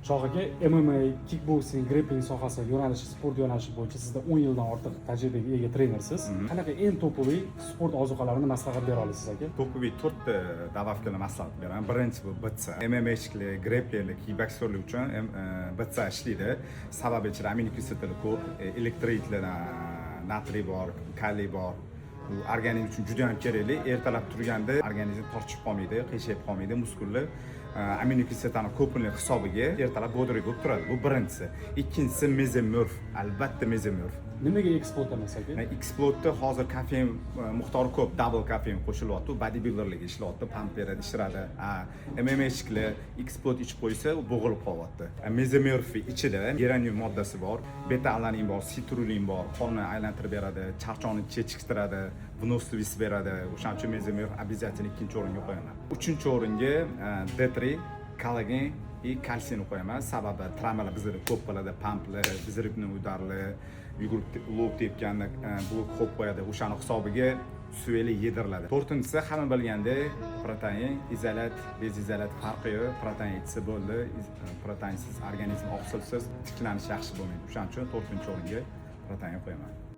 chog'iga MMA, kickboksing, grappling sohasi yo'nalishi, sport yo'nalishi bo'yicha sizda 10 yildan ortiq tajribaga ega trenersiz. Qanaqa eng topoviy sport ozuqalarini maslahat bera olasiz aka? Topoviy 4 ta добавкani maslahat beraman. Birinchi bu BTS. MMA-shikli, grappling, kickboksinglik uchun BTS ishlaydi. Sababi ichida aminokislotalar ko'p, elektrolitlar, natriy bor, kaliy bor. Bu organizm uchun juda ham kerakli. Ertalab turganda organizm tortishib qolmaydi, qiyshayib qolmaydi, muskullar aminokislotani ko'pinlik hisobiga ertalab bodriy bo'lib turadi. Bu birinchisi. Ikkinchisi mezomorf, albatta mezomorf. Nimaga eksplod emas aka? Eksplodda hozir kofein miqdori ko'p, double kofein qo'shilyapti, bodybuilderlarga ishlayapti, pump beradi, ishtiradi. MMA shikli eksplod ichib qo'ysa, u bo'g'ilib qolyapti. Mezomorfi ichida geranium moddasi bor, beta-alanin bor, sitrulin bor, qonni aylantirib beradi, charchoqni chechiktiradi, vnoslivis beradi. O'shaning uchun mezomorf обязательно ikkinchi o'ringa qo'yaman. Uchinchi o'ringa D3, kollagen и kalsiyni qo'yaman. Sababi travmalar bizda ko'p bo'ladi, pumplar, bizribni udarlar, yugurib lov tepganda blok qo'yib qo'yadi. O'shaning hisobiga suveli yediriladi. To'rtinchisi hamma bilgandek protein, izolat, bezizolat farqi yo'q. Protein ichsa bo'ldi. Proteinsiz organizm oqsilsiz tiklanish yaxshi bo'lmaydi. O'shaning uchun 4-o'ringa protein qo'yaman.